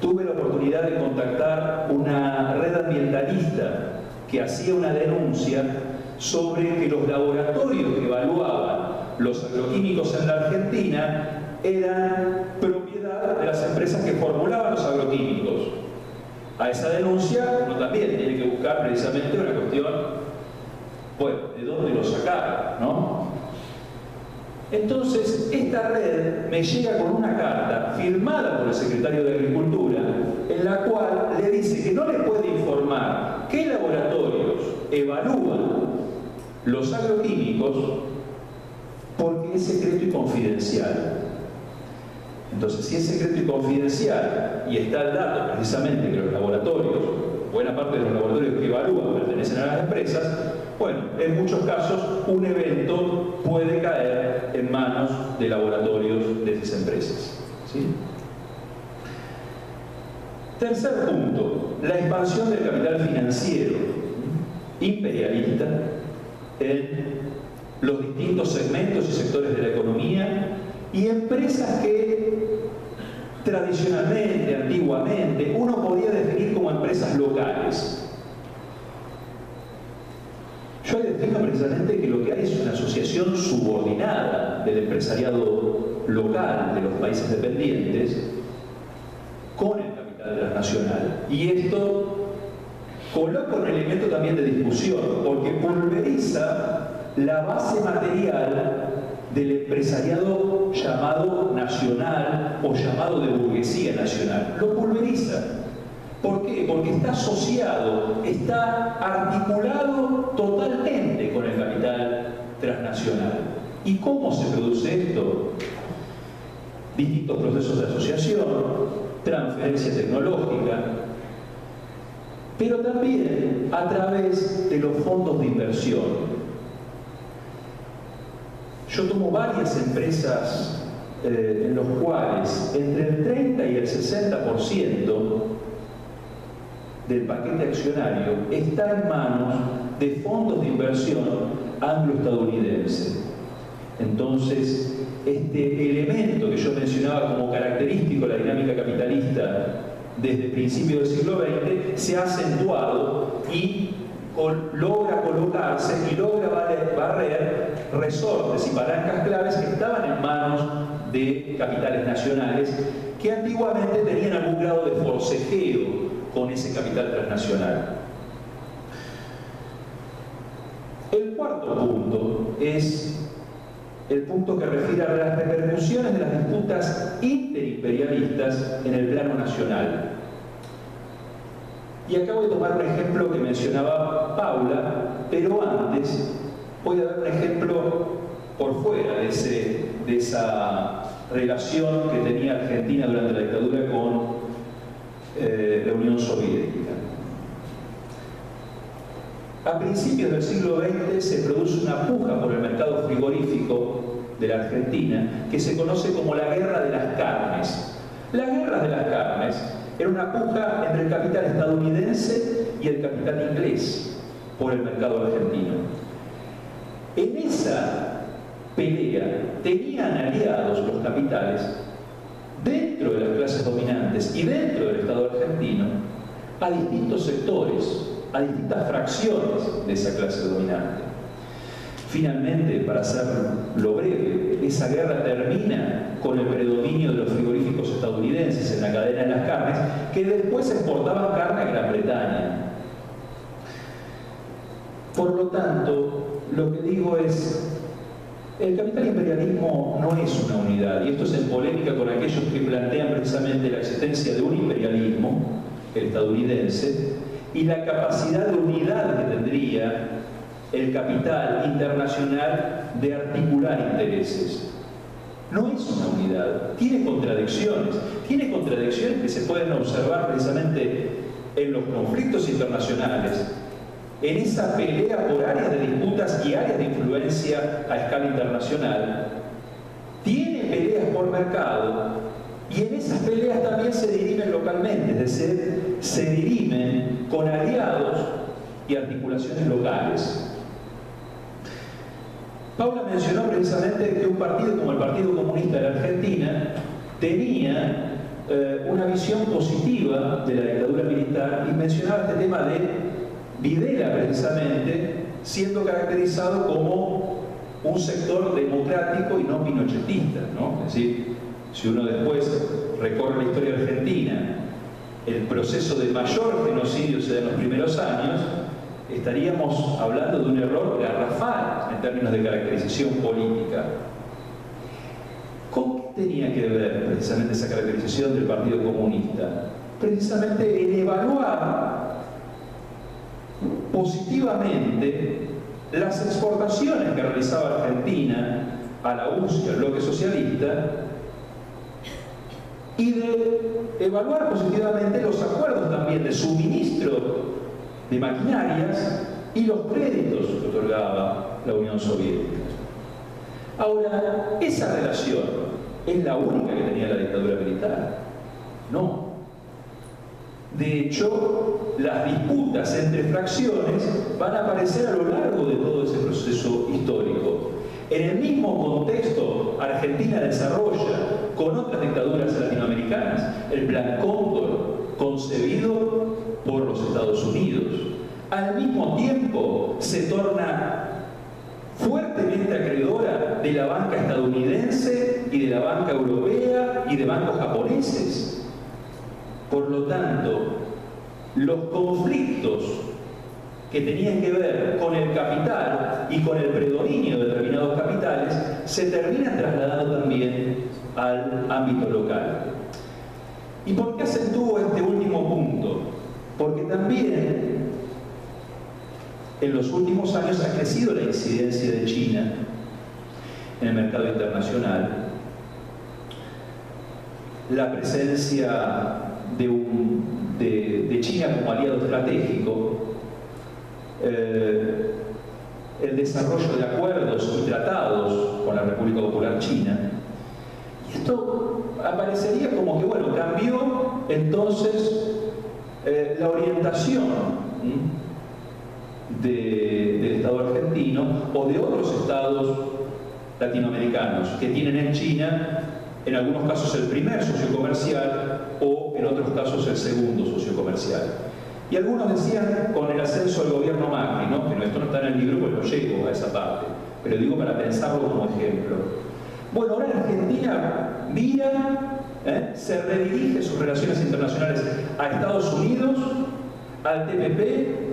tuve la oportunidad de contactar una red ambientalista que hacía una denuncia sobre que los laboratorios que evaluaban los agroquímicos en la Argentina eran propiedad de las empresas que formulaban los agroquímicos. A esa denuncia uno también tiene que buscar precisamente una cuestión, bueno, ¿de dónde lo sacaron, no? Entonces, esta red me llega con una carta firmada por el secretario de Agricultura, en la cual le dice que no le puede informar qué laboratorios evalúan los agroquímicos porque es secreto y confidencial. Entonces, si es secreto y confidencial y está el dato precisamente que los laboratorios, buena parte de los laboratorios que evalúan pertenecen a las empresas, bueno, en muchos casos un evento puede caer en manos de laboratorios de esas empresas, ¿sí? Tercer punto, la expansión del capital financiero imperialista en los distintos segmentos y sectores de la economía y empresas que tradicionalmente, antiguamente, uno podía definir como empresas locales. Yo defino precisamente que lo que hay es una asociación subordinada del empresariado local de los países dependientes con el capital transnacional. Y esto coloca un elemento también de discusión, porque pulveriza la base material del empresariado llamado nacional o llamado de burguesía nacional. Lo pulveriza. ¿Por qué? Porque está asociado, está articulado totalmente con el capital transnacional. ¿Y cómo se produce esto? Distintos procesos de asociación, transferencia tecnológica, pero también a través de los fondos de inversión. Yo tomo varias empresas en los cuales entre el 30 y el 60% del paquete accionario está en manos de fondos de inversión anglo-estadounidense. Entonces, este elemento que yo mencionaba como característico de la dinámica capitalista desde principios del siglo XX se ha acentuado y logra colocarse y logra barrer resortes y palancas claves que estaban en manos de capitales nacionales que antiguamente tenían algún grado de forcejeo con ese capital transnacional. El cuarto punto es el punto que refiere a las repercusiones de las disputas interimperialistas en el plano nacional. Y acabo de tomar un ejemplo que mencionaba Paula, pero antes voy a dar un ejemplo por fuera de esa relación que tenía Argentina durante la dictadura con la Unión Soviética. A principios del siglo XX se produce una puja por el mercado frigorífico de la Argentina que se conoce como la Guerra de las Carnes. La Guerra de las Carnes era una puja entre el capital estadounidense y el capital inglés por el mercado argentino. En esa pelea tenían aliados los capitales dentro de las clases dominantes y dentro del Estado argentino a distintos sectores, a distintas fracciones de esa clase dominante. Finalmente, para hacerlo breve, esa guerra termina con el predominio de los frigoríficos estadounidenses en la cadena de las carnes, que después exportaban carne a Gran Bretaña. Por lo tanto, lo que digo es, el capital imperialismo no es una unidad, y esto es en polémica con aquellos que plantean precisamente la existencia de un imperialismo, el estadounidense, y la capacidad de unidad que tendría el capital internacional de articular intereses. No es una unidad, tiene contradicciones que se pueden observar precisamente en los conflictos internacionales, en esa pelea por áreas de disputas y áreas de influencia a escala internacional, tiene peleas por mercado, y en esas peleas también se dirimen localmente, es decir, se dirimen con aliados y articulaciones locales. Paula mencionó precisamente que un partido como el Partido Comunista de la Argentina tenía una visión positiva de la dictadura militar y mencionaba este tema de Videla precisamente siendo caracterizado como un sector democrático y no pinochetista, ¿no? Es decir, si uno después recorre la historia argentina, el proceso de mayor genocidio se da en los primeros años, estaríamos hablando de un error garrafal en términos de caracterización política. ¿Con qué tenía que ver precisamente esa caracterización del Partido Comunista? Precisamente en evaluar positivamente las exportaciones que realizaba Argentina a la URSS y al bloque socialista y de evaluar positivamente los acuerdos también de suministro de maquinarias y los créditos que otorgaba la Unión Soviética. Ahora, ¿esa relación es la única que tenía la dictadura militar? No. De hecho, las disputas entre fracciones van a aparecer a lo largo de todo ese proceso histórico. En el mismo contexto, Argentina desarrolla con otras dictaduras latinoamericanas el Plan Cóndor, concebido por los Estados Unidos. Al mismo tiempo, se torna fuertemente acreedora de la banca estadounidense y de la banca europea y de bancos japoneses. Por lo tanto, los conflictos que tenían que ver con el capital y con el predominio de determinados capitales se terminan trasladando también al ámbito local. ¿Y por qué acentúo este último punto? Porque también en los últimos años ha crecido la incidencia de China en el mercado internacional, la presencia de China como aliado estratégico, el desarrollo de acuerdos y tratados con la República Popular China. Y esto aparecería como que, bueno, cambió entonces la orientación del Estado argentino o de otros estados latinoamericanos que tienen en China, en algunos casos el primer socio comercial o en otros casos el segundo socio comercial. Y algunos decían con el ascenso del gobierno Macri, ¿no? Que esto no está en el libro, pues no llego a esa parte, pero digo para pensarlo como ejemplo. Bueno, ahora en Argentina mira, se redirige sus relaciones internacionales a Estados Unidos, al TPP,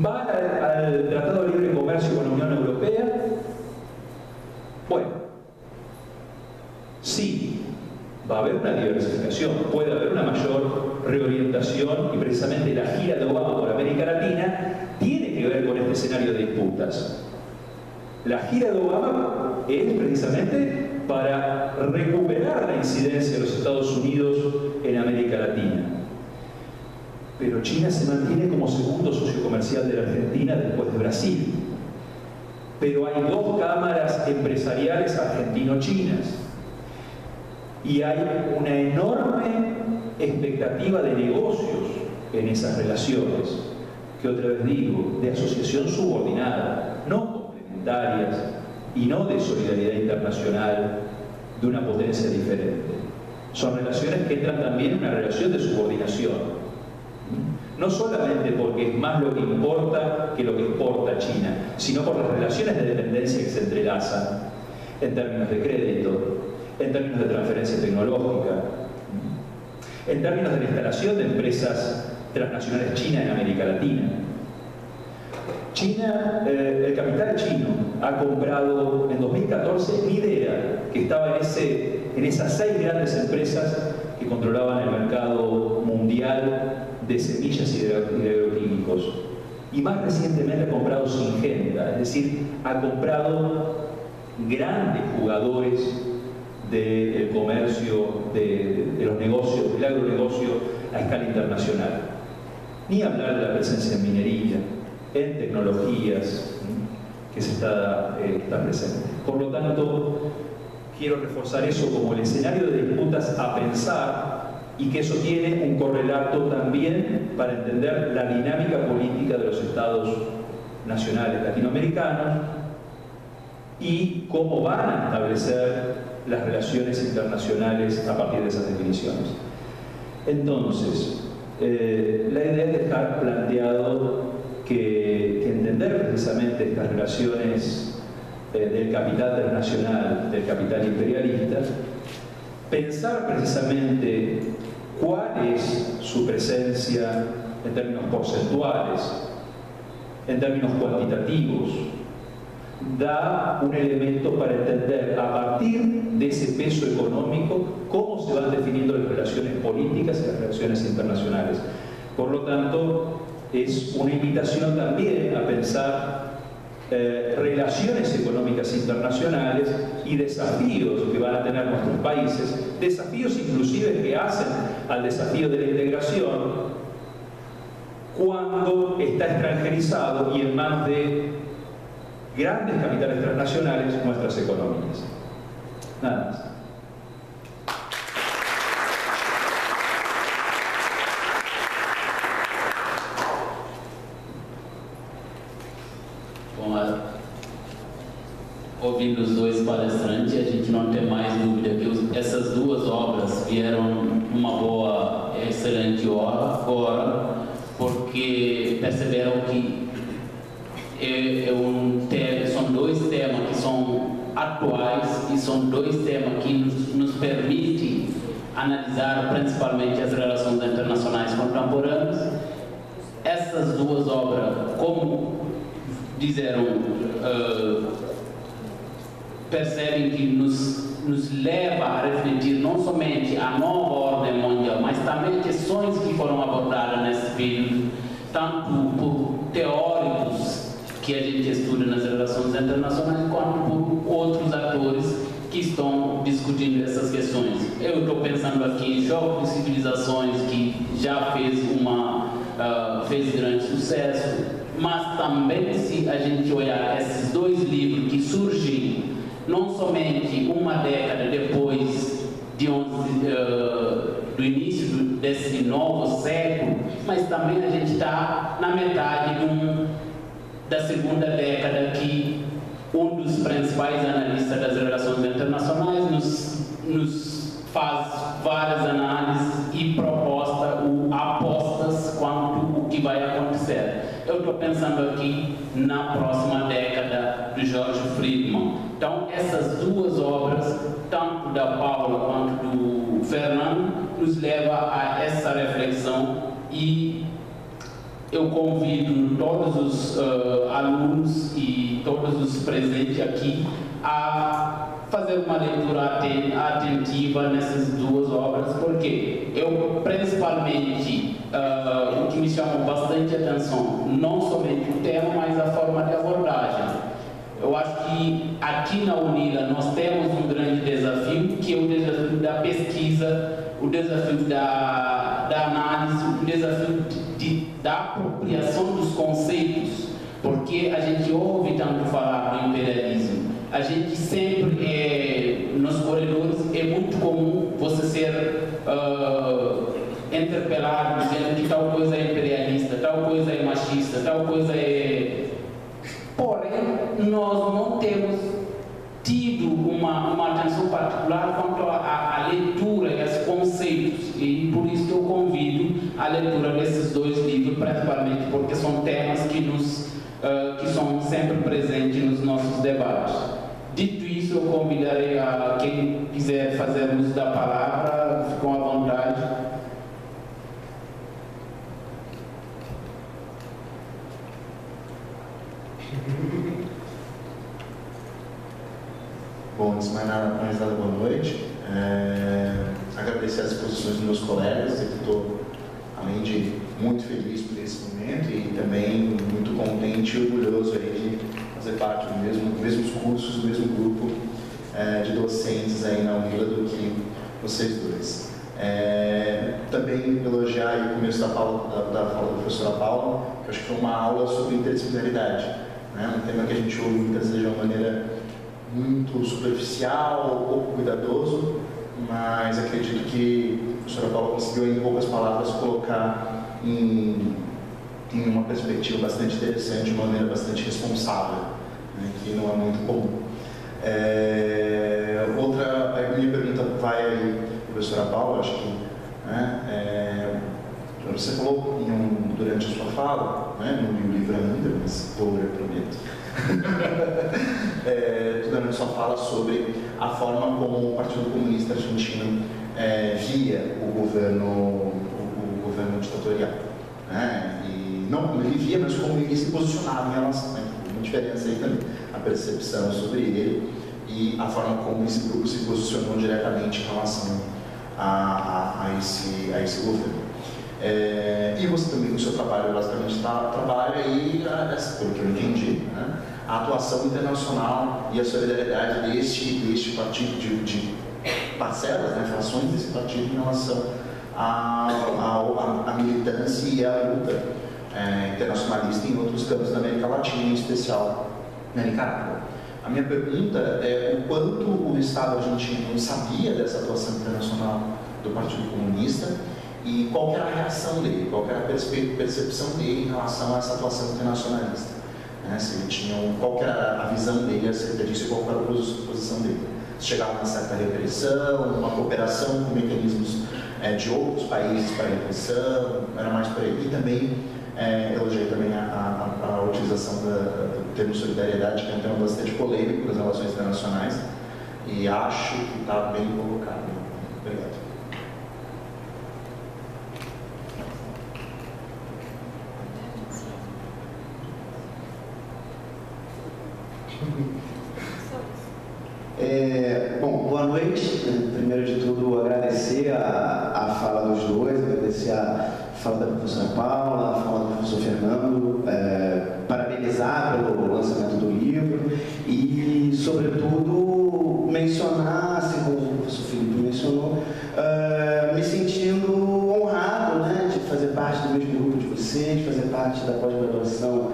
va al Tratado de Libre Comercio con la Unión Europea. Bueno, sí, va a haber una diversificación, puede haber una mayor reorientación y precisamente la gira de Obama por América Latina tiene que ver con este escenario de disputas. La gira de Obama es precisamente para recuperar la incidencia de los Estados Unidos en América Latina. Pero China se mantiene como segundo socio comercial de la Argentina después de Brasil. Pero hay dos cámaras empresariales argentino-chinas. Y hay una enorme expectativa de negocios en esas relaciones, que otra vez digo, de asociación subordinada, no complementarias y no de solidaridad internacional de una potencia diferente. Son relaciones que entran también en una relación de subordinación. No solamente porque es más lo que importa que lo que exporta China, sino por las relaciones de dependencia que se entrelazan en términos de crédito, en términos de transferencia tecnológica, en términos de la instalación de empresas transnacionales chinas en América Latina. China, el capital chino ha comprado en 2014 Midea, que estaba en esas 6 grandes empresas que controlaban el mercado mundial de semillas y de agroquímicos. Y más recientemente ha comprado Syngenta, es decir, ha comprado grandes jugadores del comercio, de los negocios, del agronegocio a escala internacional. Ni hablar de la presencia en minería, en tecnologías que se está presente. Por lo tanto, quiero reforzar eso como el escenario de disputas a pensar y que eso tiene un correlato también para entender la dinámica política de los estados nacionales latinoamericanos y cómo van a establecer las relaciones internacionales a partir de esas definiciones. Entonces, la idea es dejar planteado que entender precisamente estas relaciones del capital transnacional, del capital imperialista, pensar precisamente cuál es su presencia en términos porcentuales, en términos cuantitativos, da un elemento para entender a partir de ese peso económico cómo se van definiendo las relaciones políticas y las relaciones internacionales. Por lo tanto, es una invitación también a pensar relaciones económicas internacionales y desafíos que van a tener nuestros países, desafíos inclusive que hacen al desafío de la integración cuando está extranjerizado y en manos de grandes capitales transnacionales nuestras economías. Nada más. Ouvindo os dois palestrantes, a gente não tem mais dúvida que essas duas obras vieram uma boa, excelente hora, porque perceberam que são dois temas que são atuais e são dois temas que nos permitem analisar principalmente as relações internacionais contemporâneas. Essas duas obras, como disseram, percebem que nos leva a refletir não somente a nova ordem mundial, mas também questões que foram abordadas nesse período, tanto por teóricos que a gente estuda nas relações internacionais, quanto por outros atores que estão discutindo essas questões. Eu estou pensando aqui em Choque de Civilizações, que já fez grande sucesso, mas também, se a gente olhar esses dois livros que surgem não somente uma década depois do início desse novo século, mas também a gente está na metade da segunda década, que um dos principais analistas das relações internacionais nos faz várias análises e apostas quanto o que vai acontecer. Eu estou pensando aqui na próxima década do George Friedman. Então, essas duas obras, tanto da Paula quanto do Fernando, nos levam a essa reflexão, e eu convido todos os alunos e todos os presentes aqui a fazer uma leitura atentiva nessas duas obras, porque eu, principalmente, o que me chamou bastante atenção, não somente o tema, mas a forma de abordagem. Eu acho que aqui na UNILA nós temos um grande desafio, que é o desafio da pesquisa, o desafio da análise, o desafio da apropriação dos conceitos, porque a gente ouve tanto falar do imperialismo. A gente sempre, nos corredores, é muito comum você ser interpelado dizendo que tal coisa é imperialista, tal coisa é machista, tal coisa é... Porém, nós não temos tido uma atenção particular quanto à leitura e aos conceitos, e por isso que eu convido a leitura desses dois livros, principalmente porque são temas que são sempre presentes nos nossos debates. Dito isso, eu convidarei a quem quiser fazer uso da palavra, ficam à vontade. Bom, antes de mais nada, boa noite. Agradecer as exposições dos meus colegas, eu estou, além de muito feliz por esse momento e também muito contente e orgulhoso aí de fazer parte dos mesmos cursos, do mesmo grupo de docentes aí na UNILA do que vocês dois. Também elogiar o começo da fala da professora Paula, que eu acho que foi uma aula sobre interdisciplinaridade, né? Um tema que a gente ouve muitas vezes de uma maneira muito superficial, pouco cuidadoso, mas acredito que a professora Paula conseguiu em poucas palavras colocar em uma perspectiva bastante interessante, de uma maneira bastante responsável, né, que não é muito comum. A minha pergunta vai aí, professora Paula, acho que, né, você falou durante a sua fala, né, não li o livro ainda, mas vou ler, prometo. Durante a sua fala sobre a forma como o Partido Comunista Argentino via o governo ditatorial, né? E não como ele via, mas como ele se posicionava em relação, né? Uma diferença aí também, a percepção sobre ele e a forma como ele se posicionou diretamente em relação a esse governo. E você também, no seu trabalho, basicamente trabalha aí, pelo que eu entendi, né, a atuação internacional e a solidariedade deste partido, de parcelas, né, frações desse partido em relação à militância e à luta internacionalista em outros campos da América Latina, em especial na Nicarágua. A minha pergunta é o quanto o Estado argentino sabia dessa atuação internacional do Partido Comunista e qual era a reação dele, qual era a percepção dele em relação a essa atuação internacionalista. Né? Se ele tinha, qual era a visão dele acerca disso e qual era a posição dele. Se chegava a uma certa repressão, uma cooperação com mecanismos de outros países para a repressão, era mais por aí. E também elogiei também a utilização do termo solidariedade, que é um tema bastante polêmico das relações internacionais, e acho que está bem colocado. Obrigado. Bom, boa noite. Primeiro de tudo, agradecer a fala dos dois, agradecer a fala da professora Paula, a fala do professor Fernando, parabenizar pelo lançamento do livro e, sobretudo, mencionar, assim como o professor Felipe mencionou, me sentindo honrado, né, de fazer parte do mesmo grupo de vocês, de fazer parte da pós-graduação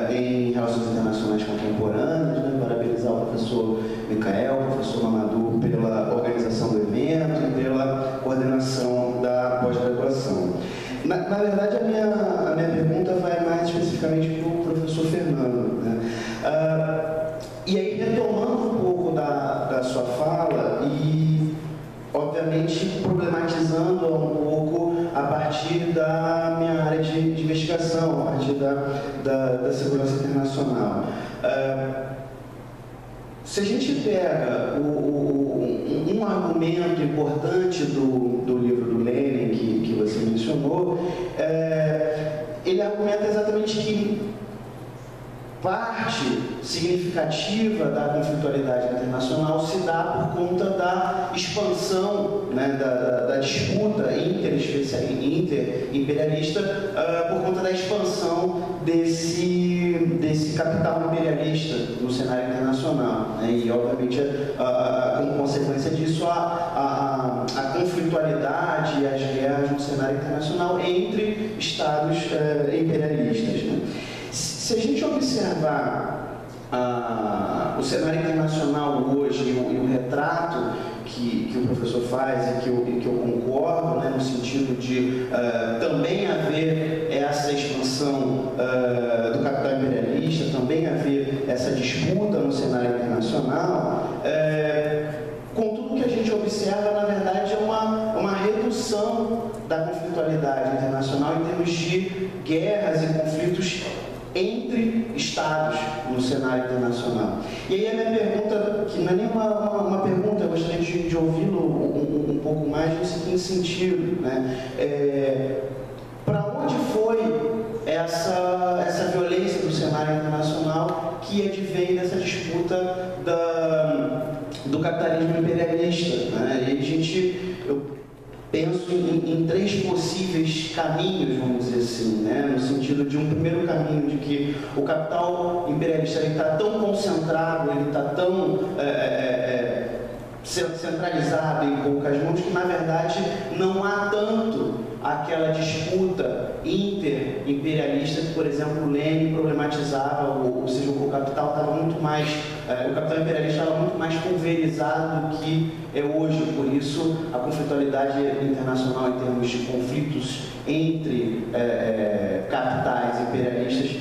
em Relações Internacionais Contemporâneas, né, parabenizar o professor Micael, o professor Mamadou pela organização do evento e pela coordenação da pós-graduação. Na verdade, a minha pergunta vai mais especificamente para o professor Fernando, né? E aí, retomando um pouco da sua fala e, obviamente, problematizando um pouco a partir da minha área de investigação, a partir da segurança internacional. Se a gente pega um argumento importante do livro do Lenin, que você mencionou, ele argumenta exatamente que parte significativa da conflitualidade internacional se dá por conta da expansão, né, da disputa interimperialista, por conta da expansão desse capital imperialista no cenário internacional, né, e obviamente como consequência disso a conflitualidade e as guerras no cenário internacional entre estados imperialistas, né. Se a gente observar o cenário internacional hoje e o retrato que o professor faz e que eu concordo, né, no sentido de também haver essa expansão do capital imperialista, também haver essa disputa no cenário internacional, com tudo que a gente observa, na verdade, é uma redução da conflitualidade internacional em termos de guerras e conflitos entre estados no cenário internacional. E aí a minha pergunta, que não é nem uma pergunta, eu gostaria de ouvi-lo um pouco mais no seguinte sentido, né? Para onde foi essa violência do cenário internacional que advém dessa disputa do capitalismo imperialista, né? E eu penso em três possíveis caminhos, vamos dizer assim, né? No sentido de um primeiro caminho de que o capital imperialista está tão concentrado, ele está tão centralizado em poucas mãos que, na verdade, não há tanto aquela disputa interimperialista que, por exemplo, Lenin problematizava, ou seja, o capital estava muito mais, o capital imperialista estava muito mais pulverizado do que é hoje. Por isso, a conflitualidade internacional em termos de conflitos entre capitais imperialistas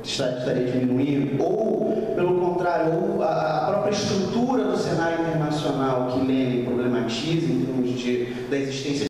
estaria diminuindo, ou, pelo contrário, ou a própria estrutura do cenário internacional que Lenin problematiza em termos da existência